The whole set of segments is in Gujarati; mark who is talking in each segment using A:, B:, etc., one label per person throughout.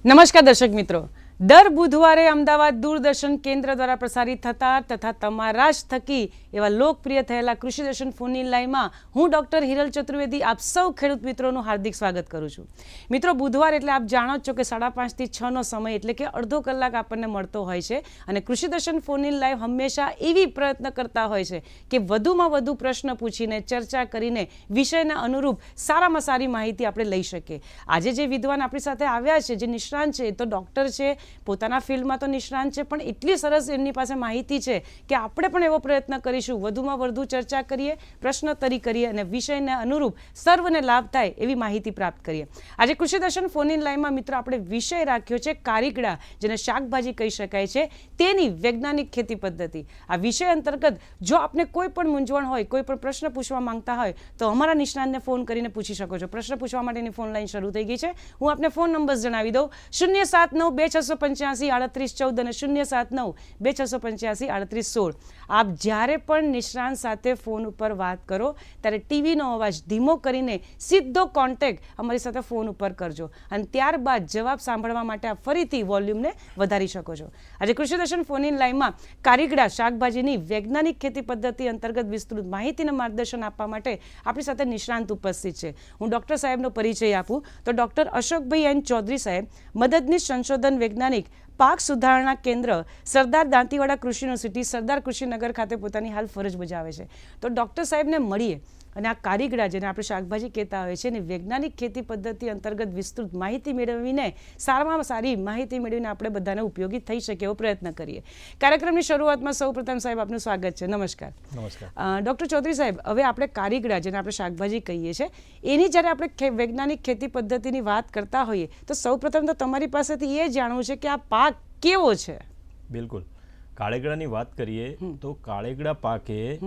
A: નમસ્કાર દર્શક મિત્રો, દર બુધવારે અમદાવાદ દૂરદર્શન કેન્દ્ર દ્વારા પ્રસારિત થતા તથા તમારા જ થકી એવા લોકપ્રિય થયેલા કૃષિ દર્શન ફોનની લાઈનમાં હું ડૉક્ટર હિરલ ચતુર્વેદી આપ સૌ ખેડૂત મિત્રોનું હાર્દિક સ્વાગત કરું છું. મિત્રો, બુધવાર એટલે આપ જાણો જ છો કે 5:30 થી 6નો સમય એટલે કે અડધો કલાક આપણને મળતો હોય છે અને કૃષિ દર્શન ફોનની લાઈવ હંમેશા એવી પ્રયત્ન કરતા હોય છે કે વધુમાં વધુ પ્રશ્ન પૂછીને ચર્ચા કરીને વિષયના અનુરૂપ સારામાં સારી માહિતી આપણે લઈ શકીએ. આજે જે વિદ્વાન આપણી સાથે આવ્યા છે, જે નિષ્ણાંત છે, એ તો ડૉક્ટર છે, પોતાના ફિલ્ડમાં તો નિષ્ણાંત છે, પણ એટલી સરસ એમની પાસે માહિતી છે કે આપણે પણ એવો પ્રયત્ન કરીશું, વધુમાં વધુ ચર્ચા કરીએ, પ્રશ્નોત્તરી કરીએ અને વિષયને અનુરૂપ સર્વને લાભ થાય એવી માહિતી પ્રાપ્ત કરીએ. આજે કૃષિ દર્શન ફોન ઇન લાઈનમાં મિત્રો આપણે વિષય રાખ્યો છે કારીગડા, જેને શાકભાજી કહી શકાય છે, તેની વૈજ્ઞાનિક ખેતી પદ્ધતિ. આ વિષય અંતર્ગત જો આપને કોઈ પણ મૂંઝવણ હોય, કોઈ પણ પ્રશ્ન પૂછવા માંગતા હોય તો અમારા નિષ્ણાંતને ફોન કરીને પૂછી શકો છો. પ્રશ્ન પૂછવા માટેની ફોન લાઈન શરૂ થઈ ગઈ છે. હું આપને ફોન નંબર જણાવી દઉં: 079-2685-3814 અને 079-2685-3816. આપ જ્યારે પણ નિષ્ણાંત સાથે ફોન ઉપર વાત કરો ત્યારે ટીવીનો અવાજ ધીમો કરીને સીધો કોન્ટેક્ટ અમારી સાથે ફોન ઉપર કરજો અને ત્યારબાદ જવાબ સાંભળવા માટે આપ ફરીથી વોલ્યુમને વધારી શકો છો. આજે કૃષિ દર્શન ફોન ઇન લાઈવમાં કારીગડા શાકભાજીની વૈજ્ઞાનિક ખેતી પદ્ધતિ અંતર્ગત વિસ્તૃત માહિતીને માર્ગદર્શન આપવા માટે આપણી સાથે નિષ્ણાંત ઉપસ્થિત છે. હું ડૉક્ટર સાહેબનો પરિચય આપું તો ડૉક્ટર અશોકભાઈ એન ચૌધરી સાહેબ, મદદનીશ સંશોધન વૈજ્ઞાનિક, પાક સુધારણા કેન્દ્ર, સરદાર દાંતીવાડા કૃષિ યુનિવર્સિટી, સરદાર કૃષિનગર ખાતે પોતાની હાલ ફરજ બજાવે છે. તો ડૉક્ટર સાહેબને મળીએ અને આ કારીગડા, જેને આપણે શાકભાજી કહેતા હોય છે, એની વૈજ્ઞાનિક ખેતી પદ્ધતિ અંતર્ગત વિસ્તૃત માહિતી મેળવીને સારામાં સારી માહિતી મેળવીને આપણે બધાને ઉપયોગી થઈ શકે એવો પ્રયત્ન કરીએ. કાર્યક્રમની શરૂઆતમાં સૌપ્રથમ સાહેબ આપનું સ્વાગત છે. નમસ્કાર.
B: નમસ્કાર.
A: ડૉક્ટર ચૌધરી સાહેબ, હવે આપણે કારીગડા, જેને આપણે શાકભાજી કહીએ છીએ, એની જ્યારે આપણે વૈજ્ઞાનિક ખેતી પદ્ધતિની વાત કરતા હોઈએ તો સૌપ્રથમ તો તમારી પાસેથી એ જાણવું છે કે આ પાક કેવો છે?
B: બિલકુલ. કાળેગડાની વાત કરીએ તો કાળેગડા પાક એ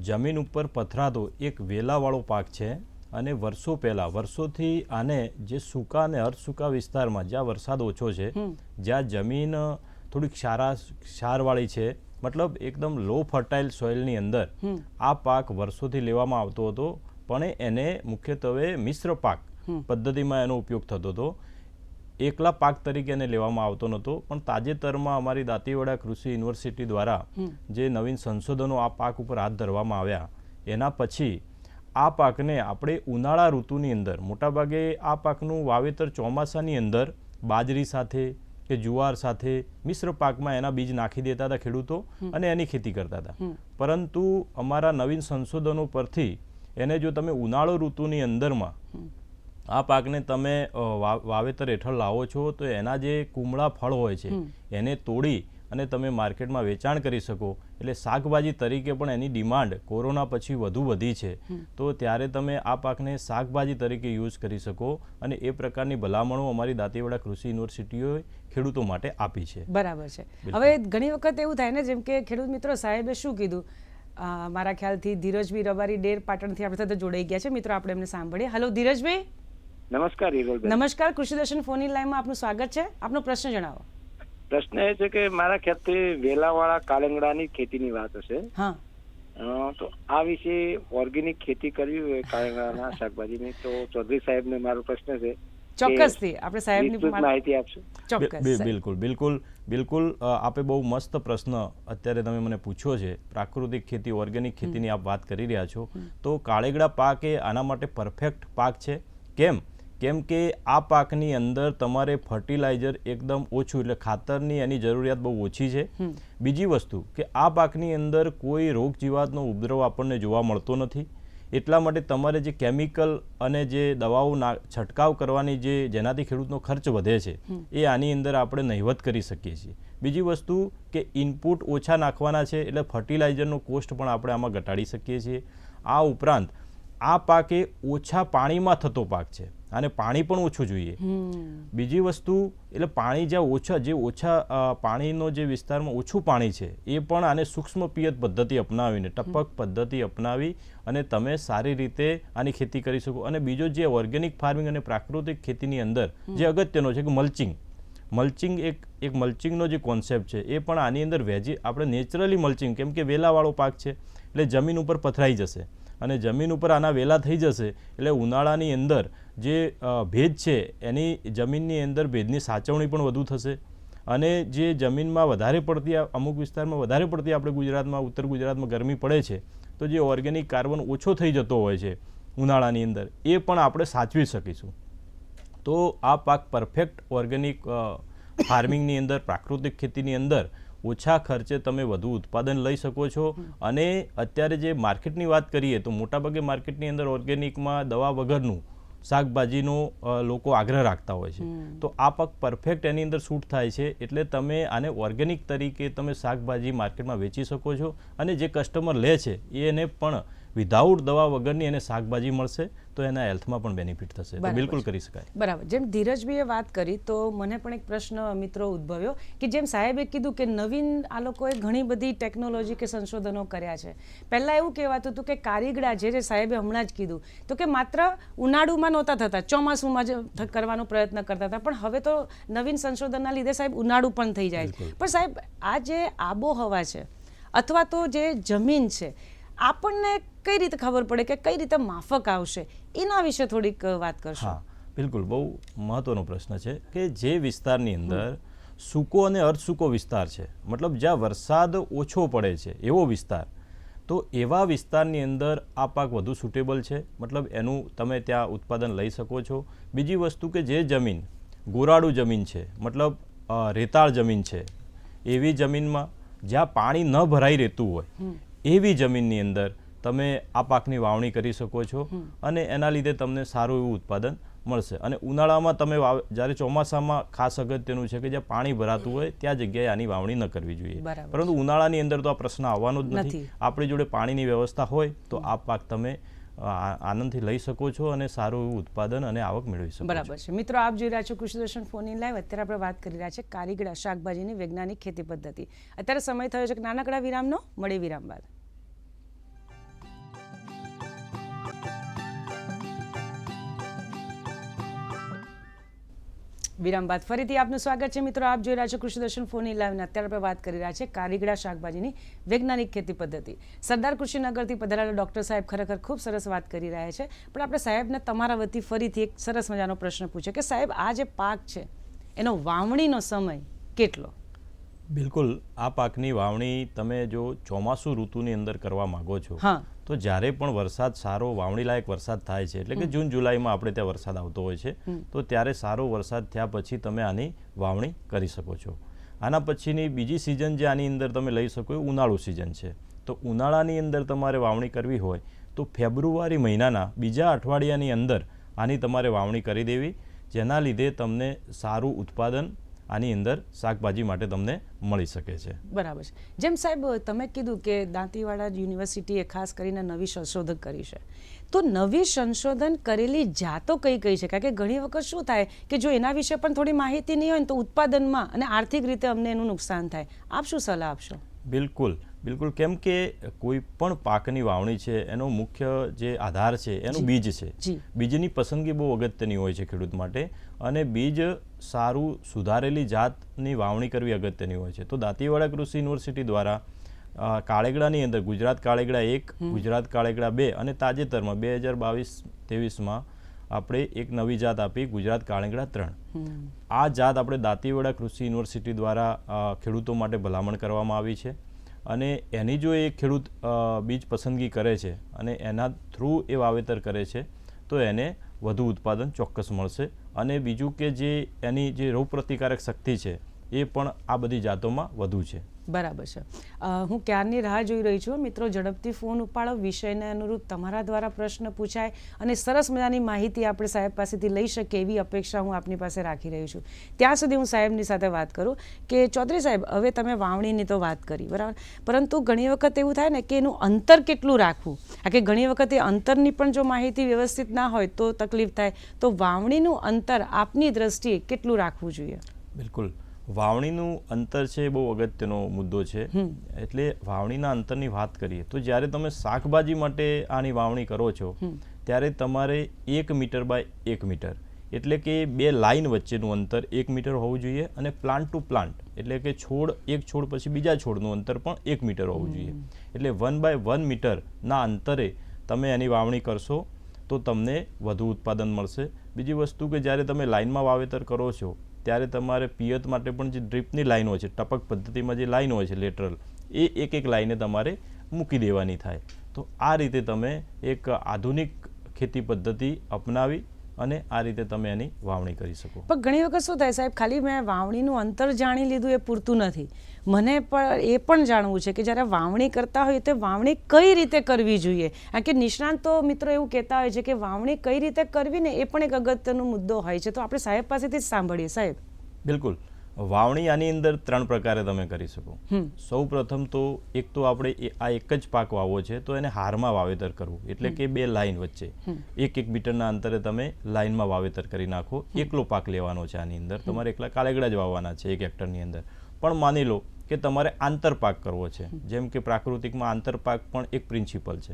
B: જમીન ઉપર પથરાતો એક વેલાવાળો પાક છે અને વર્ષોથી આને જે સૂકા અને અર્ધસૂકા વિસ્તારમાં જ્યાં વરસાદ ઓછો છે, જ્યાં જમીન થોડીક ક્ષારવાળી છે, મતલબ એકદમ લો ફર્ટાઇલ સોઇલની અંદર આ પાક વર્ષોથી લેવામાં આવતો હતો, પણ એને મુખ્યત્વે મિશ્ર પાક પદ્ધતિમાં એનો ઉપયોગ થતો હતો. એકલા પાક તરીકે એને લેવામાં આવતો નહોતો. પણ તાજેતરમાં અમારી દાંતીવાડા કૃષિ યુનિવર્સિટી દ્વારા જે નવીન સંશોધનો આ પાક ઉપર હાથ ધરવામાં આવ્યા, એના પછી આ પાકને આપણે ઉનાળા ઋતુની અંદર, મોટાભાગે આ પાકનું વાવેતર ચોમાસાની અંદર બાજરી સાથે કે જુવાર સાથે મિશ્ર પાકમાં એના બીજ નાખી દેતા હતા ખેડૂતો અને એની ખેતી કરતા હતા. પરંતુ અમારા નવીન સંશોધનો પરથી એને જો તમે ઉનાળો ઋતુની અંદરમાં આ પાકને તમે વાવેતર હેઠળ લાવો છો તો એના જે કુમળા ફળ હોય છે એને તોડી અને તમે માર્કેટમાં વેચાણ કરી શકો. એટલે શાકભાજી તરીકે પણ એની ડિમાન્ડ કોરોના પછી વધુ વધી છે, તો ત્યારે તમે આ પાકને શાકભાજી તરીકે યુઝ કરી શકો અને એ પ્રકારની ભલામણો અમારી દાંતીવાડા કૃષિ યુનિવર્સિટીઓએ ખેડૂતો માટે આપી છે.
A: બરાબર છે. હવે ઘણી વખત એવું થાય ને, જેમ કે ખેડૂત મિત્રો, સાહેબે શું કીધું, મારા ખ્યાલથી ધીરજભાઈ રબારી ડેર પાટણથી આપણી સાથે જોડાઈ ગયા છે. મિત્રો, આપણે એમને સાંભળીએ. હેલો ધીરજભાઈ.
C: નમસ્કાર હિરલબેન.
A: નમસ્કાર. કૃષિ દર્શન ફોન ઇન લાઈનમાં આપનું સ્વાગત છે. આપનો પ્રશ્ન જણાવો.
C: પ્રશ્ન એ છે કે મારા ખ્યાલથી વેલાવાળા કાળંગડાની ખેતીની વાત હશે.
A: હા.
C: તો આ વિશે ઓર્ગેનિક ખેતી કરવી હોય કાળંગડાના શાકભાજીની, તો ચૌધરી સાહેબને મારો પ્રશ્ન છે.
A: ચોક્કસથી આપણે સાહેબની
C: માહિતી આપશો.
B: બિલકુલ. આપે બહુ મસ્ત પ્રશ્ન અત્યારે તમે મને પૂછ્યો છે. પ્રાકૃતિક ખેતી, ઓર્ગેનિક ખેતીની આપ વાત કરી રહ્યા છો, તો કાળેગડા પાક એ આના માટે પરફેક્ટ પાક છે. કેમ કે આ પાકની અંદર તમારે ફર્ટિલાઇઝર એકદમ ઓછું, એટલે ખાતરની એની જરૂરિયાત બહુ ઓછી છે. બીજી વસ્તુ કે આ પાકની અંદર કોઈ રોગ જીવાતનો ઉપદ્રવ આપણને જોવા મળતો નથી. એટલા માટે તમારે જે કેમિકલ અને જે દવાઓ છંટકાવ કરવાની જેનાથી ખેડૂતનો ખર્ચ વધે છે, એ આની અંદર આપણે નહિવત કરી શકીએ છીએ. બીજી વસ્તુ કે ઇનપુટ ઓછા નાખવાના છે, એટલે ફર્ટિલાઇઝરનો કોસ્ટ પણ આપણે આમાં ઘટાડી શકીએ છીએ. આ ઉપરાંત આ પાક એ ઓછા પાણીમાં થતો પાક છે અને પાણી પણ ઓછું જોઈએ. બીજી વસ્તુ, એટલે પાણી જે ઓછા પાણીનો જે વિસ્તારમાં ઓછું પાણી છે, એ પણ આને સૂક્ષ્મ પિયત પદ્ધતિ અપનાવીને, ટપક પદ્ધતિ અપનાવી અને તમે સારી રીતે આની ખેતી કરી શકો. અને બીજો જે ઓર્ગેનિક ફાર્મિંગ અને પ્રાકૃતિક ખેતીની અંદર જે અગત્યનો છે કે મલ્ચિંગ એક મલ્ચિંગનો જે કોન્સેપ્ટ છે, એ પણ આની અંદર આપણે નેચરલી મલ્ચિંગ, કેમ કે વેલાવાળો પાક છે એટલે જમીન ઉપર પથરાઈ જશે અને જમીન ઉપર આના વેલા થઈ જશે એટલે ઉનાળાની અંદર જે ભેજ છે એની જમીનની અંદર ભેજની સાચવણી પણ વધુ થશે અને જે જમીનમાં વધારે પડતી અમુક વિસ્તારમાં વધારે પડતી આપણે ગુજરાતમાં ઉત્તર ગુજરાતમાં ગરમી પડે છે તો જે ઓર્ગેનિક કાર્બન ઓછો થઈ જતો હોય છે ઉનાળાની અંદર એ પણ આપણે સાચવી શકીશું. તો આ પાક પરફેક્ટ ઓર્ગેનિક ફાર્મિંગની અંદર પ્રાકૃતિક ખેતીની અંદર ઓછા ખર્ચે તમે વધુ ઉત્પાદન લઈ શકો છો. અને અત્યારે જે માર્કેટની વાત કરીએ તો મોટાભાગે માર્કેટની અંદર ઓર્ગેનિકમાં દવા વગરનું શાકભાજીનો લોકો આગ્રહ રાખતા હોય છે. તો આ પાક પરફેક્ટ એની અંદર શૂટ થાય છે એટલે તમે આને ઓર્ગેનિક તરીકે તમે શાકભાજી માર્કેટમાં વેચી શકો છો અને જે કસ્ટમર લે છે એને પણ વિધાઉટ દવા વગરની એને શાકભાજી મળશે તો એના હેલ્થમાં પણ બેનિફિટ થશે. તો બિલકુલ કરી શકાય.
A: બરાબર. જેમ ધીરજભાઈએ વાત કરી તો મને પણ એક પ્રશ્ન મિત્રો ઉદ્ભવ્યો કે જેમ સાહેબે કીધું કે નવીન આ લોકોએ ઘણી બધી ટેકનોલોજી કે સંશોધનો કર્યા છે. પહેલાં એવું કહેવાતું હતું કે કારીગડા જે સાહેબે હમણાં જ કીધું તો કે માત્ર ઉનાળુમાં નહોતા થતા, ચોમાસુમાં જ કરવાનો પ્રયત્ન કરતા હતા, પણ હવે તો નવીન સંશોધનના લીધે સાહેબ ઉનાળુ પણ થઈ જાય છે. પણ સાહેબ આ જે આબોહવા છે અથવા તો જે જમીન છે આપણને કઈ રીતે ખબર પડે કે કઈ રીતે માફક આવશે એના વિશે થોડીક વાત કરશો?
B: હા, બિલકુલ. બહુ મહત્વનો પ્રશ્ન છે કે જે વિસ્તારની અંદર સૂકો અને અર્ધસૂકો વિસ્તાર છે, મતલબ જ્યાં વરસાદ ઓછો પડે છે એવો વિસ્તાર, તો એવા વિસ્તારની અંદર આ પાક વધુ સુટેબલ છે, મતલબ એનું તમે ત્યાં ઉત્પાદન લઈ શકો છો. બીજી વસ્તુ કે જે જમીન ગોરાડુ જમીન છે, મતલબ રેતાળ જમીન છે, એવી જમીનમાં જ્યાં પાણી ન ભરાઈ રહેતું હોય એવી જમીનની અંદર તમે આ પાકની વાવણી કરી શકો છો અને એના લીધે તમને સારું એવું ઉત્પાદન મળશે. અને ઉનાળામાં તમે જ્યારે ચોમાસામાં ખાસ અગત્યનું છે કે જ્યાં પાણી ભરાતું હોય ત્યાં જગ્યાએ આની વાવણી ન કરવી જોઈએ. પરંતુ ઉનાળાની અંદર તો આ પ્રશ્ન આવવાનો જ નથી. આપણી જોડે પાણીની વ્યવસ્થા હોય તો આ પાક તમે આનંદથી લઈ શકો છો અને સારું એવું ઉત્પાદન અને આવક મેળવી શકો છો.
A: બરાબર છે. મિત્રો, આપ જોઈ રહ્યા છો કૃષિ દર્શન ફોન ઇન લાઈવ. અત્યારે આપણે વાત કરી રહ્યા છીએ કારીગડા શાકભાજીની વૈજ્ઞાનિક ખેતી પદ્ધતિ. અત્યારે સમય થયો છે નાનકડા વિરામનો. મળે વિરામ બાદ. વિરામ બાદ ફરીથી આપનું સ્વાગત છે મિત્રો. આપ જોઈ રહ્યા છો કૃષિ દર્શન ફોન ઇન લાઈવ. અત્યારે આપણે વાત કરી રહ્યા છીએ કારીગડા શાકભાજીની વૈજ્ઞાનિક ખેતી પદ્ધતિ. સરદાર કૃષિનગરથી પધારેલા ડૉક્ટર સાહેબ ખરેખર ખૂબ સરસ વાત કરી રહ્યા છે. પણ આપણે સાહેબને તમારા વતી ફરીથી એક સરસ મજાનો પ્રશ્ન પૂછ્યો કે સાહેબ આ જે પાક છે એનો વાવણીનો સમય કેટલો?
B: બિલકુલ. આ પાકની વાવણી તમે જો ચોમાસુ ઋતુની અંદર કરવા માંગો છો તો જ્યારે પણ વરસાદ સારો વાવણી લાયક વરસાદ થાય છે એટલે કે જૂન જુલાઈમાં આપણે ત્યાં વરસાદ આવતો હોય છે તો ત્યારે સારો વરસાદ થયા પછી તમે આની વાવણી કરી શકો છો. આના પછીની બીજી સિઝન જે આની અંદર તમે લઈ શકો એ ઉનાળુ સિઝન છે. તો ઉનાળાની અંદર તમારે વાવણી કરવી હોય તો ફેબ્રુઆરી મહિનાના બીજા અઠવાડિયાની અંદર આની તમારે વાવણી કરી દેવી, જેના લીધે તમને સારું ઉત્પાદન આની અંદર શાકભાજી માટે તમને મળી શકે છે.
A: બરાબર છે. જેમ સાહેબ તમે કીધું કે દાંતીવાડા યુનિવર્સિટીએ ખાસ કરીને નવી સંશોધન કરી છે, તો નવી સંશોધન કરેલી જાતો કઈ કઈ છે? કારણ કે ઘણી વખત શું થાય કે જો એના વિશે પણ થોડી માહિતી નહીં હોય ને તો ઉત્પાદનમાં અને આર્થિક રીતે અમને એનું નુકસાન થાય. આપ શું સલાહ આપશો?
B: બિલકુલ બિલકુલ. કેમ કે કોઈ પણ પાકની વાવણી છે એનો મુખ્ય જે આધાર છે એનું બીજ છે. બીજની પસંદગી બહુ અગત્યની હોય છે ખેડૂત માટે અને બીજ સારું સુધારેલી જાતની વાવણી કરવી અગત્યની હોય છે. તો દાંતીવાડા કૃષિ યુનિવર્સિટી દ્વારા કાળેગડાની અંદર ગુજરાત કાળેગડા 1, ગુજરાત કાળેગડા 2 અને તાજેતરમાં 2022-23માં આપણે એક નવી જાત આપી ગુજરાત કાળેગડા 3. આ જાત આપણે દાંતીવાડા કૃષિ યુનિવર્સિટી દ્વારા ખેડૂતો માટે ભલામણ કરવામાં આવી છે અને એની જો એ ખેડૂત બીજ પસંદગી કરે છે અને એના થ્રુ એ વાવેતર કરે છે તો એને વધુ ઉત્પાદન ચોક્કસ મળશે. અને બીજું કે જે એની જે રોગપ્રતિકારક શક્તિ છે એ પણ આ બધી જાતોમાં વધુ છે.
A: બરાબર છે. હું ક્યારની રાહ જોઈ રહી છું મિત્રો. ઝડપથી ફોન ઉપાડો, વિષયને અનુરૂપ તમારા દ્વારા પ્રશ્ન પૂછાય અને સરસ મજાની માહિતી આપણે સાહેબ પાસેથી લઈ શકીએ એવી અપેક્ષા હું આપની પાસે રાખી રહી છું. ત્યાં સુધી હું સાહેબની સાથે વાત કરું કે ચૌધરી સાહેબ, હવે તમે વાવણીની તો વાત કરી, બરાબર, પરંતુ ઘણી વખત એવું થાય ને કે એનું અંતર કેટલું રાખવું. કે ઘણી વખત એ અંતરની પણ જો માહિતી વ્યવસ્થિત ના હોય તો તકલીફ થાય. તો વાવણીનું અંતર આપની દ્રષ્ટિએ કેટલું રાખવું જોઈએ?
B: બિલકુલ. વાવણીનું અંતર છે બહુ અગત્યનો મુદ્દો છે. એટલે વાવણીના અંતરની વાત કરીએ તો જ્યારે તમે શાકભાજી માટે આની વાવણી કરો છો ત્યારે તમારે 1 મીટર બાય 1 મીટર એટલે કે 2 લાઈન વચ્ચેનું અંતર 1 મીટર હોવું જોઈએ અને પ્લાન્ટ ટુ પ્લાન્ટ એટલે કે એક છોડ પછી બીજા છોડનું અંતર પણ 1 મીટર હોવું જોઈએ. એટલે 1 બાય 1 મીટરના અંતરે તમે એની વાવણી કરશો તો તમને વધુ ઉત્પાદન મળશે. બીજી વસ્તુ કે જ્યારે તમે લાઇનમાં વાવેતર કરો છો ત્યારે તમારે પિયત માટે પણ જે ડ્રીપની લાઈનો છે, ટપક પદ્ધતિમાં જે લાઈન હોય છે લેટરલ, એ એક લાઈને તમારે મૂકી દેવાની થાય. તો આ રીતે તમે એક આધુનિક ખેતી પદ્ધતિ અપનાવી અને આ રીતે તમે એની વાવણી કરી શકો.
A: પણ ઘણી વખત શું થાય સાહેબ, ખાલી મેં વાવણીનું અંતર જાણી લીધું એ પૂરતું નથી. મને પણ એ પણ જાણવું છે કે જ્યારે વાવણી કરતા હોય તો વાવણી કઈ રીતે કરવી જોઈએ. કારણ કે નિષ્ણાંતો મિત્રો એવું કહેતા હોય છે કે વાવણી કઈ રીતે કરવી ને એ પણ એક અગત્યનો મુદ્દો હોય છે. તો આપણે સાહેબ પાસેથી જ સાંભળીએ. સાહેબ,
B: બિલકુલ. વાવણી આની અંદર 3 પ્રકારે તમે કરી શકો. સૌ પ્રથમ તો એક તો આપણે આ એક જ પાક વાવવો છે તો એને હારમાં વાવેતર કરવું, એટલે કે 2 લાઈન વચ્ચે 1 મીટરના અંતરે તમે લાઈનમાં વાવેતર કરી નાખો. એકલો પાક લેવાનો છે આની અંદર, તમારે એકલા કાળેગડા જ વાવવાના છે 1 હેક્ટરની અંદર. પણ માની લો કે તમારે આંતરપાક કરવો છે, જેમ કે પ્રાકૃતિકમાં આંતરપાક પણ એક પ્રિન્સિપલ છે.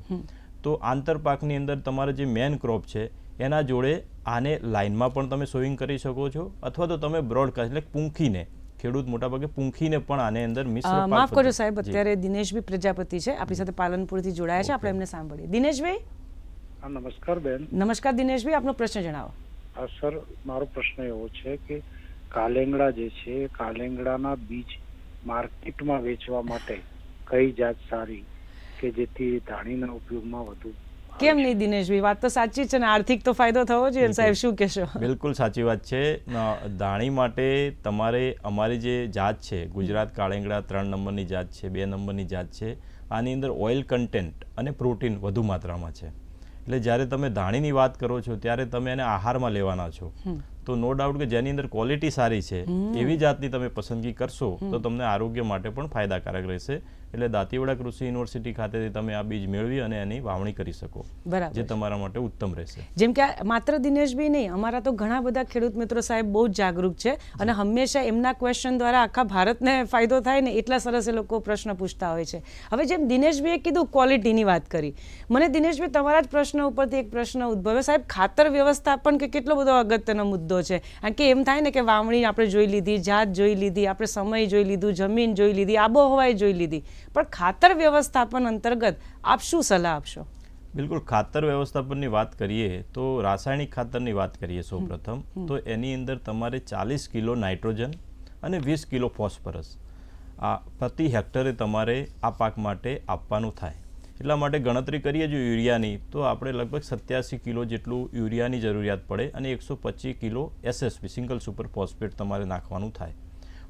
B: તો આંતરપાકની અંદર તમારે જે મેન ક્રોપ છે એના જોડે આને લાઇનમાં પણ તમે સોઈંગ કરી શકો છો, અથવા તો તમે બ્રોડકાસ્ટ એટલે પૂંખીને, ખેડૂત મોટાભાગે પૂંખીને પણ આને અંદર મિશ્ર પાક.
A: માફ કરજો સાહેબ, અત્યારે દિનેશભાઈ પ્રજાપતિ છે આપણી સાથે, પાલનપુરથી જોડાયા છે. આપણે એમને સાંભળીએ. દિનેશભાઈ.
C: નમસ્કાર બેન.
A: નમસ્કાર દિનેશભાઈ, આપનો પ્રશ્ન જણાવો.
C: સર, મારો પ્રશ્ન એવો છે કે કાલેંગડા જે છે, કાલેંગડાના બીજ માર્કેટમાં વેચવા માટે કઈ જાત સારી કે જેથી ધાણીના ઉપયોગમાં વધુ?
A: કેમ નહીં દિનેશભાઈ, વાત તો સાચી છે ને, આર્થિક તો ફાયદો થવો જોઈએ. સાહેબ શું કહેશો?
B: બિલકુલ સાચી વાત છે. ધાણી માટે તમારે અમારી જે જાત છે ગુજરાત કાળેંગડા 3 નંબરની જાત છે, 2 નંબરની જાત છે. આની અંદર ઓઇલ કન્ટેન્ટ અને પ્રોટીન વધુ માત્રામાં છે. એટલે જ્યારે તમે ધાણીની વાત કરો છો ત્યારે તમે એને આહારમાં લેવાના છો, તો નો ડાઉટ કે જેની અંદર ક્વોલિટી સારી છે એવી જાતની તમે પસંદગી કરશો તો તમને આરોગ્ય માટે પણ ફાયદાકારક રહેશે. એટલે દાંતીવાડા કૃષિ યુનિવર્સિટી ખાતેથી તમે આ બીજ મેળવી અને એની વાવણી કરી શકો, જે તમારા માટે ઉત્તમ રહેશે.
A: જેમ કે માત્ર દિનેશભાઈ નહીં, અમારા તો ઘણા બધા ખેડૂત મિત્રો સાહેબ બહુ જ જાગૃત છે અને હંમેશા એમના ક્વેશ્ચન દ્વારા આખા ભારતને ફાયદો થાય ને એટલા સરસ એ લોકો પ્રશ્ન પૂછતા હોય છે. હવે જેમ દિનેશભાઈએ કીધું ક્વોલિટીની વાત કરી, મને દિનેશભાઈ તમારા જ પ્રશ્ન ઉપરથી એક પ્રશ્ન ઉદ્ભવ્યો. સાહેબ, ખાતર વ્યવસ્થાપન કે કેટલો બધો અગત્યનો મુદ્દો છે. કારણ કે એમ થાય ને કે વાવણી આપણે જોઈ લીધી, જાત જોઈ લીધી, આપણે સમય જોઈ લીધું, જમીન જોઈ લીધી, આબોહવા જોઈ લીધી, પણ ખાતર વ્યવસ્થાપન અંતર્ગત આપ શું સલાહ આપશો?
B: બિલકુલ. ખાતર વ્યવસ્થાપનની વાત કરીએ તો રાસાયણિક ખાતરની વાત કરીએ સૌ પ્રથમ તો એની અંદર તમારે 40 કિલો નાઇટ્રોજન અને 20 કિલો ફોસ્ફરસ આ પ્રતિ હેક્ટરે તમારે આ પાક માટે આપવાનું થાય. એટલા માટે ગણતરી કરીએ જો યુરિયાની, તો આપણે લગભગ 87 કિલો જેટલું યુરિયાની જરૂરિયાત પડે અને 125 kilo SSP single super phosphate તમારે નાખવાનું થાય.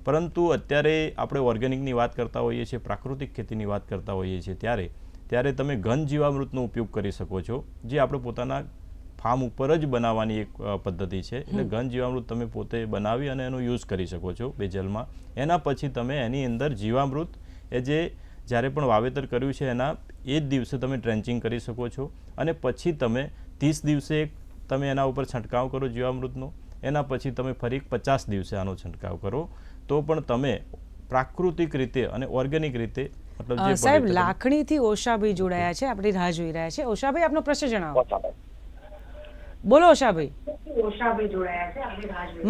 B: પરંતુ અત્યારે આપણે ઓર્ગેનિકની વાત કરતા હોઈએ છીએ, પ્રાકૃતિક ખેતીની વાત કરતા હોઈએ છીએ, ત્યારે તમે ઘન જીવામૃતનો ઉપયોગ કરી શકો છો, જે આપણે પોતાના ફાર્મ ઉપર જ બનાવવાની એક પદ્ધતિ છે. એટલે ઘન જીવામૃત તમે પોતે બનાવી અને એનો યુઝ કરી શકો છો બેજલમાં. એના પછી તમે એની અંદર જીવામૃત એ જે જ્યારે પણ વાવેતર કર્યું છે એના એ જ દિવસે તમે ટ્રેન્ચિંગ કરી શકો છો અને પછી તમે 30 દિવસે તમે એના ઉપર છંટકાવ કરો જીવામૃતનો. એના પછી તમે ફરી 50 દિવસે આનો છંટકાવ કરો, તો પણ તમે પ્રાકૃતિક રીતે અને ઓર્ગેનિક રીતે મતલબ જે
A: સાહેબ, લાખણીથી ઓશાભાઈ જોડાયા છે, આપણી રાહ જોઈ રહ્યા છે. ઓશાભાઈ, આપનો પ્રશ્ન જણાવો. બોલો ઓશાભાઈ.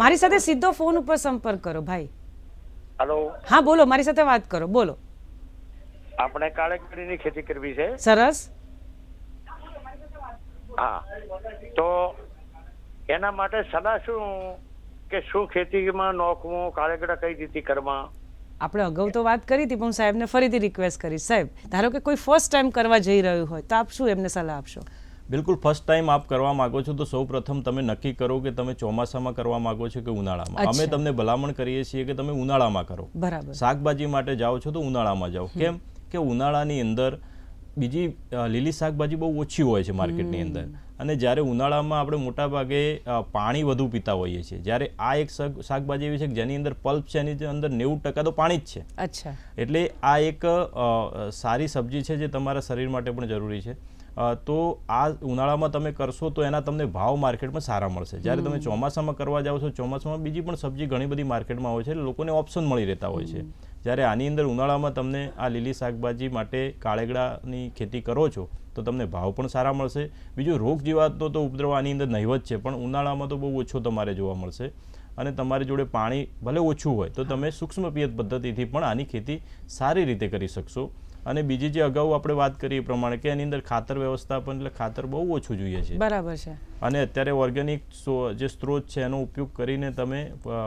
A: મારી સાથે સીધો ફોન ઉપર સંપર્ક કરો ભાઈ.
C: હેલો.
A: હા બોલો, મારી સાથે વાત કરો, બોલો.
C: આપણે કાળેગડીની ખેતી કરવી છે.
A: સરસ.
C: હા, તો એના માટે સલાહ શું કે શું ખેતીમાં નોખવું, કાળેગડા કઈ રીતે કરવા?
A: આપણે અગાઉ તો વાત કરી હતી, પણ હું સાહેબને ફરીથી રિક્વેસ્ટ કરીશ. સાહેબ, ધારો કે કોઈ ફર્સ્ટ ટાઈમ કરવા જઈ રહ્યું હોય તો આપ શું એમને સલાહ આપશો?
B: બિલકુલ. ફર્સ્ટ ટાઈમ આપ કરવા માંગો છો તો સૌ પ્રથમ તમે નક્કી કરો કે તમે ચોમાસામાં કરવા માંગો છો કે ઉનાળામાં. અમે તમને ભલામણ કરીએ છીએ કે તમે ઉનાળામાં કરો.
A: બરાબર.
B: શાકભાજી માટે જાઓ છો તો ઉનાળામાં જાઓ. કેમ કે ઉનાળાની અંદર બીજી લીલી શાકભાજી બહુ ઓછી હોય છે માર્કેટની અંદર, અને જ્યારે ઉનાળામાં આપણે મોટાભાગે પાણી વધુ પીતા હોઈએ છીએ, જ્યારે આ એક શાકભાજી એવી છે કે જેની અંદર પલ્પ છે, એની અંદર 90% તો પાણી જ છે.
A: અચ્છા.
B: એટલે આ એક સારી સબ્જી છે જે તમારા શરીર માટે પણ જરૂરી છે. તો આ ઉનાળામાં તમે કરશો તો એના તમને ભાવ માર્કેટમાં સારા મળશે. જ્યારે તમે ચોમાસામાં કરવા જાઓ છો, ચોમાસામાં બીજી પણ સબ્જી ઘણી બધી માર્કેટમાં હોય છે, લોકોને ઓપ્શન મળી રહેતા હોય છે. જ્યારે આની અંદર ઉનાળામાં તમને આ લીલી શાકભાજી માટે કાળેગડાની ખેતી કરો છો તો તમને ભાવ પણ સારા મળશે. બીજું રોગ જીવાતનો તો ઉપદ્રવ આની અંદર નહિવત છે, પણ ઉનાળામાં તો બહુ ઓછો તમારે જોવા મળશે. અને તમારી જોડે પાણી ભલે ઓછું હોય તો તમે સૂક્ષ્મ પિયત પદ્ધતિથી પણ આની ખેતી સારી રીતે કરી શકશો. અને બીજી જે અગાઉ આપણે વાત કરી એ પ્રમાણે કે એની અંદર ખાતર વ્યવસ્થાપન, એટલે ખાતર બહુ ઓછું જોઈએ છે.
A: બરાબર છે.
B: અને અત્યારે ઓર્ગેનિક જે સ્ત્રોત છે એનો ઉપયોગ કરીને તમે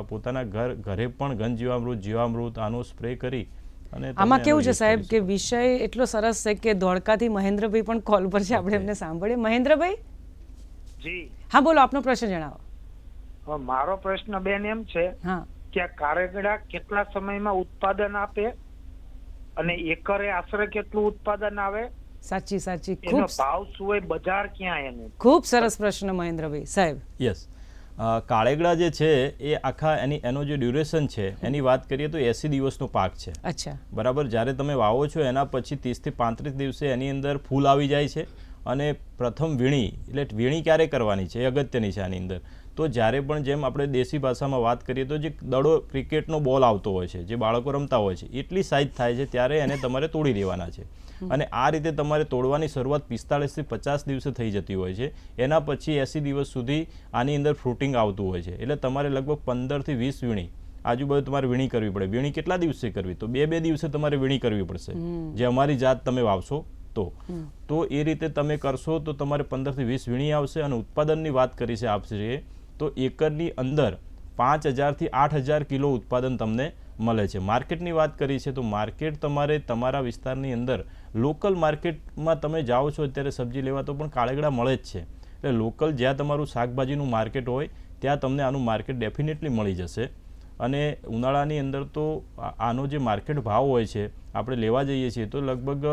B: પોતાના ઘરે પણ ઘન જીવામૃત આનો સ્પ્રે કરી અને
A: આમાં કેવું છે સાહેબ કે વિષય એટલો સરસ છે કે ધોળકાથી મહેન્દ્રભાઈ પણ કોલ પર છે, આપણે એમને સાંભળીએ. મહેન્દ્રભાઈ
C: જી
A: હા બોલો, આપનો પ્રશ્ન જણાવો.
C: મારો પ્રશ્ન બેન એમ છે
A: હા
C: કે આ કારેગડા કેટલા સમયમાં ઉત્પાદન આપે અને એકરે આશરે કેટલું ઉત્પાદન આવે,
A: સાચી
C: એનો
A: ખૂબ
C: ભાવ શું હોય, બજાર ક્યાં એનું?
A: ખૂબ સરસ પ્રશ્ન મહેન્દ્રભાઈ સાહેબ.
B: યસ, કાળેગડા જે છે એ આખા એનો જે ડ્યુરેશન છે એની વાત કરીએ તો 80 દિવસનો પાક છે.
A: અચ્છા
B: બરાબર. જ્યારે તમે વાવો છો એના પછી 30 થી 35 દિવસે એની અંદર ફૂલ આવી જાય છે અને પ્રથમ વીણી, એટલે વીણી ક્યારે કરવાની છે એ અગત્યની છે આની અંદર. તો જ્યારે પણ જેમ આપણે દેશી ભાષામાં વાત કરીએ તો જે દડો ક્રિકેટનો બોલ આવતો હોય છે, જે બાળકો રમતા હોય છે એટલી સાઇઝ થાય છે ત્યારે એને તમારે તોડી દેવાના છે. અને આ રીતે તમારે તોડવાની શરૂઆત 45 થી 50 દિવસે થઈ જતી હોય છે. એના પછી 80 દિવસ સુધી આની અંદર ફ્રૂટિંગ આવતું હોય છે. એટલે તમારે લગભગ 15 થી 20 વીણી આજુબાજુ તમારે વીણી કરવી પડે. વીણી કેટલા દિવસે કરવી? તો બે દિવસે તમારે વીણી કરવી પડશે, જે અમારી જાત તમે વાવશો તો એ રીતે તમે કરશો તો તમારે 15 થી 20 વીણી આવશે. અને ઉત્પાદનની વાત કરી છે આપશ્રીએ તો એકરની અંદર 5000 થી 8000 કિલો ઉત્પાદન તમને મળે છે. માર્કેટની વાત કરી છે તો માર્કેટ તમારે તમારા વિસ્તારની અંદર લોકલ માર્કેટમાં તમે જાઓ છો અત્યારે સબ્જી લેવા તો પણ કાળેગડા મળે જ છે. એટલે લોકલ જ્યાં તમારું શાકભાજીનું માર્કેટ હોય ત્યાં તમને આનું માર્કેટ ડેફિનેટલી મળી જશે. અને ઉનાળાની અંદર તો આનો જે માર્કેટ ભાવ હોય છે આપણે લેવા જઈએ છીએ તો લગભગ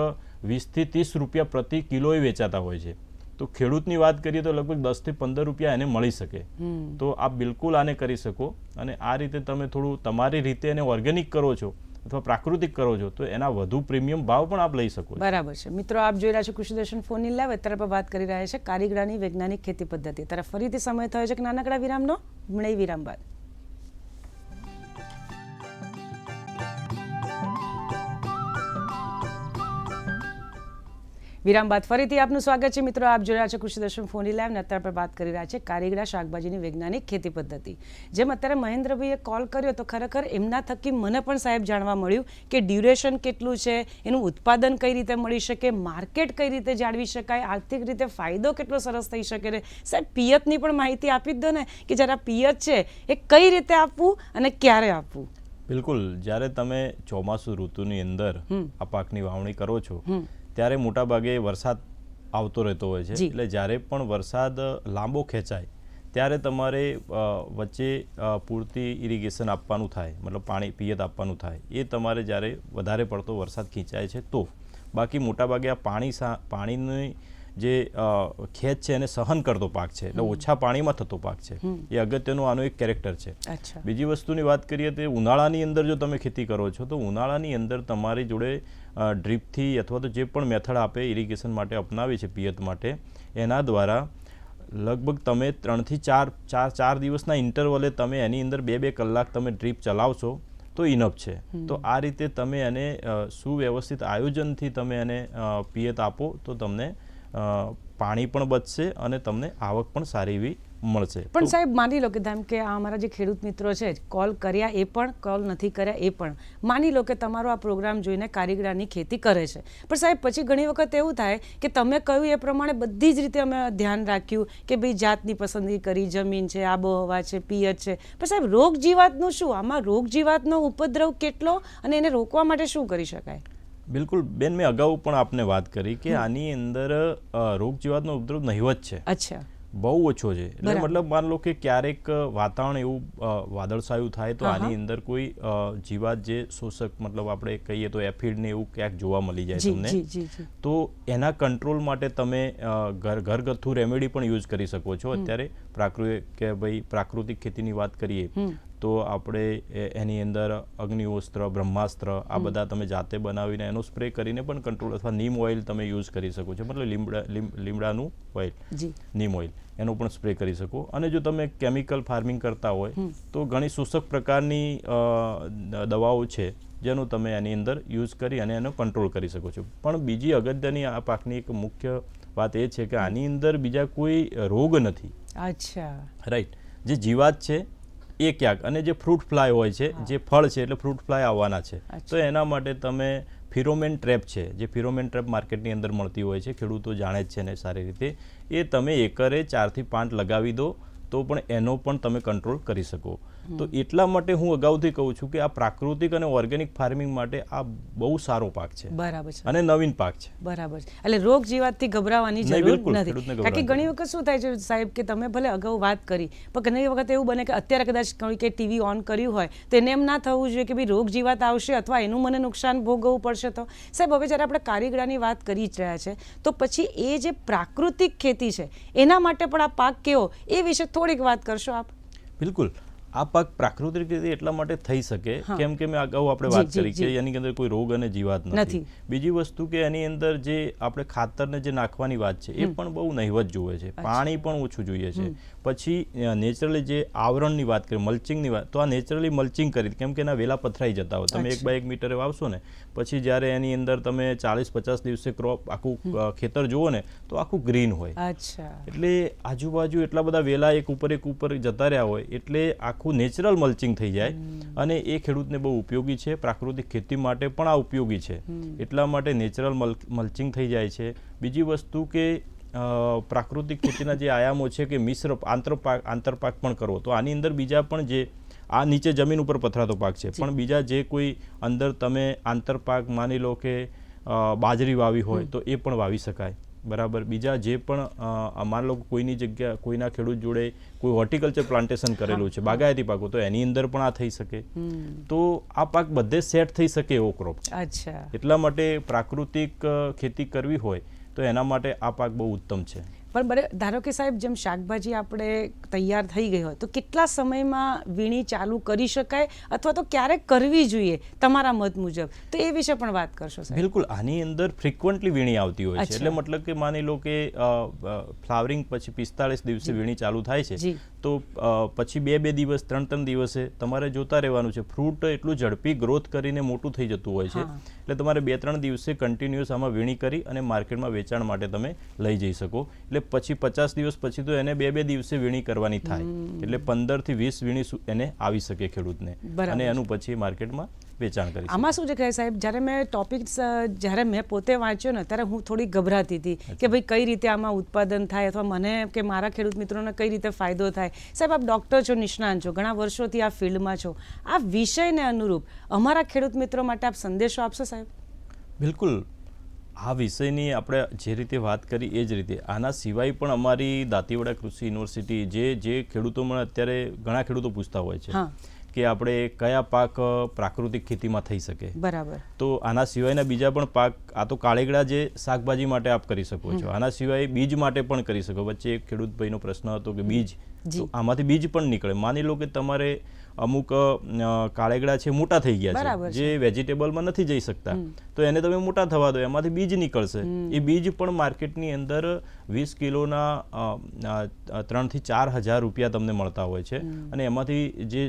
B: 20 થી 30 રૂપિયા પ્રતિ કિલોએ વેચાતા હોય છે. તો ખેડૂતની વાત કરીએ તો લગભગ 10 થી 15 રૂપિયા એને મળી શકે. તો આપ બિલકુલ આને કરી શકો. અને આ રીતે તમે થોડું તમારી રીતે એને ઓર્ગેનિક કરો છો અથવા પ્રાકૃતિક કરો છો તો એના વધુ પ્રીમિયમ ભાવ પણ આપ લઈ શકો છો.
A: બરાબર છે. મિત્રો આપ જોઈ રહ્યા છો કૃષિ દર્શન ફોનની લાઈવ. અત્યારે આપણે વાત કરી રહ્યા છે કારેગડાની વૈજ્ઞાનિક ખેતી પદ્ધતિ. ત્યારે ફરીથી સમય થયો છે કે નાનકડા વિરામનો. વિરામ બાદ ફરીથી આપનું સ્વાગત છે. મિત્રો આપ જોઈ રહ્યા છો કૃષિ દર્શન ફોનની લાઈવ. અત્યારે આપણે વાત કરી રહ્યા છે કારેગડા શાકભાજીની વૈજ્ઞાનિક ખેતી પદ્ધતિ. જેમ અત્યારે મહેન્દ્રભાઈએ કોલ કર્યો તો ખરેખર એમના થકી મને પણ સાહેબ જાણવા મળ્યું કે ડ્યુરેશન કેટલું છે, એનું ઉત્પાદન કઈ રીતે મળી શકે, માર્કેટ કઈ રીતે જાળવી શકાય, આર્થિક રીતે ફાયદો કેટલો સરસ થઈ શકે. સાહેબ પિયતની પણ માહિતી આપી જ દો ને કે જરા પિયત છે એ કઈ રીતે આપવું અને ક્યારે આપવું.
B: બિલકુલ. જ્યારે તમે ચોમાસુ ઋતુની અંદર આ પાકની વાવણી કરો છો ત્યારે મોટા ભાગે વરસાદ આવતો રહેતો હોય છે. એટલે જ્યારે પણ વરસાદ લાંબો ખેંચાય ત્યારે તમારે વચ્ચે પૂરતી ઇરિગેશન આપવાનું થાય, મતલબ પાણી પિયત આપવાનું થાય. એ તમારે જ્યારે વધારે પડતો વરસાદ ખેંચાય છે તો. બાકી મોટાભાગે આ પાણીની જે ખેંચ છે એને સહન કરતો પાક છે, એટલે ઓછા પાણીમાં થતો પાક છે. એ અગત્યનો આનો એક કેરેક્ટર છે. બીજી વસ્તુની વાત કરીએ તો ઉનાળાની અંદર જો તમે ખેતી કરો છો તો ઉનાળાની અંદર તમારી જોડે ડ્રીપથી અથવા તો જે પણ મેથડ આપે ઇરિગેશન માટે અપનાવી છે પિયત માટે, એના દ્વારા લગભગ તમે 3 થી 4 દિવસના ઇન્ટરવલે તમે એની અંદર 2 કલાક તમે ડ્રીપ ચલાવશો તો ઇનફ છે. તો આ રીતે તમે એને સુવ્યવસ્થિત આયોજનથી તમે એને પિયત આપો તો તમને પાણી પણ બચશે અને તમને આવક પણ સારી એવી મળશે.
A: પણ સાહેબ માની લો કે જેમ કે આ અમારા જે ખેડૂત મિત્રો છે કોલ કર્યા એ પણ, કોલ નથી કર્યા એ પણ, માની લો કે તમારો આ પ્રોગ્રામ જોઈને કારેગડાની ખેતી કરે છે. પણ સાહેબ પછી ઘણી વખત એવું થાય કે તમે કહ્યું એ પ્રમાણે બધી જ રીતે અમે ધ્યાન રાખ્યું કે ભાઈ જાતની પસંદગી કરી, જમીન છે, આબોહવા છે, પિયત છે, પણ સાહેબ રોગ જીવાતનું શું? આમાં રોગ જીવાતનો ઉપદ્રવ કેટલો અને એને રોકવા માટે શું કરી શકાય?
B: બિલકુલ બેન, મેં અગાઉ પણ આપને વાત કરી કે આની અંદર રોગ જીવાતનો ઉપદ્રવ નહિવત છે.
A: અચ્છા.
B: બહુ ઓછો છે. એટલે મતલબ માન લો કે ક્યારેક વાતાવરણ એવું વાદળછાયું થાય તો આની અંદર કોઈ જીવાત જે શોષક, મતલબ આપણે કહીએ તો એફિડ ને એવું ક્યાંક જોવા મળી જાય તમને, તો એના કંટ્રોલ માટે તમે ઘરગથ્થુ રેમેડી પણ યુઝ કરી શકો છો. અત્યારે પ્રાકૃતિક ખેતીની વાત કરીએ તો આપણે એની અંદર અગ્નિહોસ્ત્ર, બ્રહ્માસ્ત્ર આ બધા તમે જાતે બનાવીને એનો સ્પ્રે કરીને પણ કંટ્રોલ, અથવા નીમ ઓઇલ તમે યુઝ કરી શકો છો, મતલબ લીમડાનું ઓઇલ, નીમ ઓઇલ, એનો પણ સ્પ્રે કરી શકો. અને જો તમે કેમિકલ ફાર્મિંગ કરતા હોય તો ઘણી શોષક પ્રકારની દવાઓ છે જેનો તમે એની અંદર યુઝ કરી અને એનો કંટ્રોલ કરી શકો છો. પણ બીજી અગત્યની આ પાકની એક મુખ્ય વાત એ છે કે આની અંદર બીજા કોઈ રોગ નથી.
A: અચ્છા.
B: રાઈટ. જે જીવાત છે એ ક્યાંક, અને જે ફ્રૂટ ફ્લાય હોય છે, જે ફળ છે એટલે ફ્રૂટ ફ્લાય આવવાના છે, તો એના માટે તમે ફિરોમેન ટ્રેપ છે, જે ફિરોમેન ટ્રેપ માર્કેટની અંદર મળતી હોય છે, ખેડૂતો જાણે જ છે ને સારી રીતે, એ તમે એકરે 4 થી 5 લગાવી દો તો પણ એનો પણ તમે કંટ્રોલ કરી શકો. તો એટલા માટે હું અગાઉથી કહું છું કે આ પ્રાકૃતિક અને ઓર્ગેનિક ફાર્મિંગ માટે આ બહુ સારો પાક છે.
A: બરાબર છે.
B: અને નવીન પાક છે.
A: બરાબર છે. એટલે રોગ જીવાતથી ગભરાવાની
B: નહીં,
A: જરૂર
B: બિલકુલ,
A: નથી.
B: ખેડૂતને
A: કારણ કે
B: ગભરાવાની
A: ઘણી વખત શું થાય છે સાહેબ કે તમે ભલે અગાઉ વાત કરી પણ ઘણી વખત એવું બને કે અત્યારે કદાચ કોઈ કે ટીવી ઓન કર્યું હોય તો એને એમ ના થવું જોઈએ કે ભાઈ રોગ જીવાત આવશે અથવા એનું મને નુકસાન ભોગવવું પડશે. તો સાહેબ હવે જ્યારે આપણે કારીગડાની વાત કરી જ રહ્યા છે તો પછી એ જે પ્રાકૃતિક ખેતી છે એના માટે પણ આ પાક કેવો એ વિશે થોડીક વાત કરશો આપ?
B: બિલકુલ. આ પાક પ્રાકૃતિક રીતે એટલા માટે થઈ શકે કેમ કે મેં અગાઉ આપણે વાત કરી કે એની અંદર કોઈ રોગ અને જીવાત નથી. બીજી વસ્તુ કે એની અંદર જે આપણે ખાતરને જે નાખવાની વાત છે એ પણ બહુ નહિવત જોઈએ છે, પાણી પણ ઓછું જોઈએ છે. પછી નેચરલી જે આવરણની વાત કરીએ, મલ્ચિંગની વાત, તો આ નેચરલી મલ્ચિંગ કરી કેમ કે એના વેલા પથરાઈ જતા હોય. તમે 1 બાય 1 મીટરે વાવશો ને પછી જ્યારે એની અંદર તમે 40-50 દિવસે ક્રોપ આખું ખેતર જુઓ ને તો આખું ગ્રીન હોય. એટલે આજુબાજુ એટલા બધા વેલા એક ઉપર જતા રહ્યા હોય એટલે આખું નેચરલ મલ્ચિંગ થઈ જાય અને એ ખેડૂતને બહુ ઉપયોગી છે. પ્રાકૃતિક ખેતી માટે પણ આ ઉપયોગી છે. એટલા માટે નેચરલ મલ્ચિંગ થઈ જાય છે. બીજી વસ્તુ કે પ્રાકૃતિક ખેતીના જે આયામો છે કે મિશ્ર આંતરપાક પણ કરવો, તો આની અંદર બીજા પણ જે આ નીચે જમીન ઉપર પથરાતો પાક છે પણ બીજા જે કોઈ અંદર તમે આંતરપાક માની લો કે બાજરી વાવી હોય તો એ પણ વાવી શકાય. બરાબર. બીજા જે પણ માન લો કોઈની જગ્યા કોઈના ખેડૂત જોડે કોઈ હોર્ટિકલ્ચર પ્લાન્ટેશન કરેલું છે, બાગાયતી પાકો, તો એની અંદર પણ આ થઈ શકે. તો આ પાક બધે સેટ થઈ શકે એવો ક્રોપ છે. એટલા માટે પ્રાકૃતિક ખેતી કરવી હોય તો એના માટે આ પાક બહુ ઉત્તમ છે.
A: પણ ધારો કે સાહેબ જેમ શાકભાજી આપણે તૈયાર થઈ ગઈ હોય તો કેટલા સમયમાં વીણી ચાલુ કરી શકાય અથવા તો ક્યારે કરવી જોઈએ તમારા મત મુજબ, તો એ વિશે પણ વાત કરશો સાહેબ?
B: બિલકુલ. આની અંદર ફ્રિકવન્ટલી વીણી આવતી હોય છે. એટલે મતલબ કે માની લો કે ફ્લાવરિંગ પછી 45 દિવસે વીણી ચાલુ થાય છે તો પછી 2 દિવસ 3 દિવસે તમારે જોતા રહેવાનું છે. ફ્રૂટ એટલું ઝડપી ગ્રોથ કરીને મોટું થઈ જતું હોય છે એટલે તમારે 2-3 દિવસે કન્ટિન્યુઅસ આમાં વીણી કરી અને માર્કેટમાં વેચાણ માટે તમે લઈ જઈ શકો. એટલે પછી 50 દિવસ પછી તો એને 2 દિવસે વીણી કરવાની થાય એટલે 15 થી 20 વીણી એને આવી શકે ખેડૂતને અને એનું પછી માર્કેટમાં વેચાણ કરી.
A: આમાં શું છે કે સાહેબ જ્યારે મેં ટોપિક જ્યારે મેં પોતે વાંચ્યો ને ત્યારે હું થોડી ગભરાતી હતી કે ભાઈ કઈ રીતે આમાં ઉત્પાદન થાય અથવા મને કે મારા ખેડૂત મિત્રોને કઈ રીતે ફાયદો થાય. સાહેબ આપ ડૉક્ટર છો, નિષ્ણાંત છો, ઘણા વર્ષોથી આ ફિલ્ડમાં છો, આ વિષયને અનુરૂપ અમારા ખેડૂત મિત્રો માટે આપ સંદેશો આપશો સાહેબ?
B: બિલકુલ. આ વિષયની આપણે જે રીતે વાત કરી એ જ રીતે આના સિવાય પણ અમારી દાંતીવાડા કૃષિ યુનિવર્સિટી જે ખેડૂતોમાં અત્યારે ઘણા ખેડૂતો પૂછતા હોય છે કે આપણે કયા પાક પ્રાકૃતિક ખેતીમાં થઈ શકે.
A: બરાબર. તો
B: આના સિવાયના બીજા પણ પાક, આ તો કાળેગડા જે શાકભાજી માટે આપ કરી શકો છો, આના સિવાય બીજ માટે પણ કરી શકો. વચ્ચે એક ખેડૂત ભાઈનો પ્રશ્ન હતો કે બીજ, તો આમાંથી બીજ પણ નીકળે. માની લો કે તમારે અમુક કાળેગડા છે મોટા થઈ ગયા છે જે વેજીટેબલમાં નથી જઈ શકતા તો એને તમે મોટા થવા દો, એમાંથી બીજ નીકળશે. એ બીજ પણ માર્કેટની અંદર 20 કિલોના 3 થી 4 હજાર રૂપિયા તમને મળતા હોય છે અને એમાંથી જે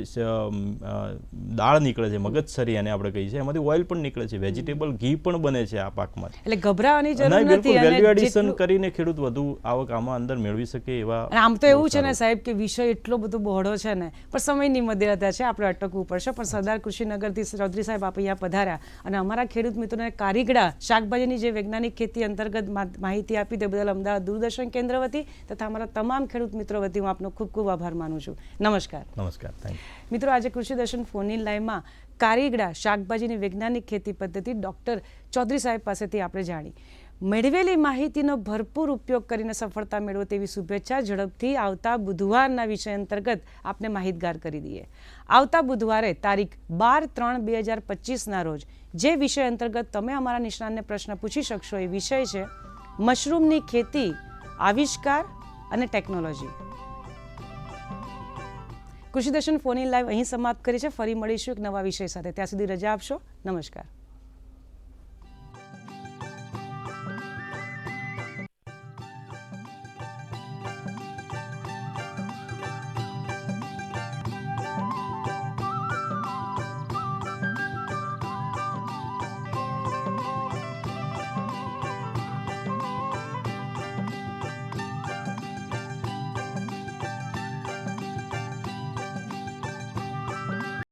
B: દાળ નીકળે છે, મગજસરી એને આપણે કહીએ છીએ, એમાંથી ઓઇલ પણ નીકળે છે, વેજીટેબલ ઘી પણ બને છે આ પાકમાં.
A: એટલે ગભરાવાની જરૂર નથી.
B: વેલ્યુ એડિશન કરીને ખેડૂત વધુ આવક આમાં અંદર મેળવી શકે એવા.
A: આમ તો એવું છે ને સાહેબ કે વિષય એટલો બધો બહોળો છે ને પણ સમયની મર્યાદા છે, આપણે અટકવું પડશે. પણ સરદાર કૃષિનગરથી ચૌધરી સાહેબ આપ અહીંયા પધાર્યા અને અમારા ખેડૂત મિત્રોને કારીગડા શાકભાજીની જે વૈજ્ઞાનિક ખેતી અંતર્ગત માહિતી આપી તે બદલ અમદાવાદ દૂરદર્શન કેન્દ્ર વતી તથા અમારા તમામ ખેડૂત મિત્રો વતી હું આપનો ખૂબ ખૂબ આભાર માનું છું. નમસ્કાર.
B: નમસ્કાર. Thank you.
A: મિત્રો, આજે કૃષિ દર્શન ફોન ઇન લાઈવમાં કારીગડા શાકભાજીની વૈજ્ઞાનિક ખેતી પદ્ધતિ ડૉક્ટર ચૌધરી સાહેબ પાસેથી આપણે જાણી. મેળવેલી માહિતીનો ભરપૂર ઉપયોગ કરીને સફળતા મેળવો તેવી શુભેચ્છા. ઝડપથી આવતા બુધવારના વિષય અંતર્ગત આપને માહિતગાર કરી દઈએ. આવતા બુધવારે તારીખ 12/3/2025ના રોજ જે વિષય અંતર્ગત તમે અમારા નિષ્ણાતને પ્રશ્ન પૂછી શકશો એ વિષય છે મશરૂમની ખેતી, આવિષ્કાર અને ટેકનોલોજી. કૃષિ દર્શન ફોન ઇન લાઈવ અહીં સમાપ્ત કરી છે. ફરી મળીશું એક નવા વિષય સાથે. ત્યાં સુધી રજા આપશો. નમસ્કાર.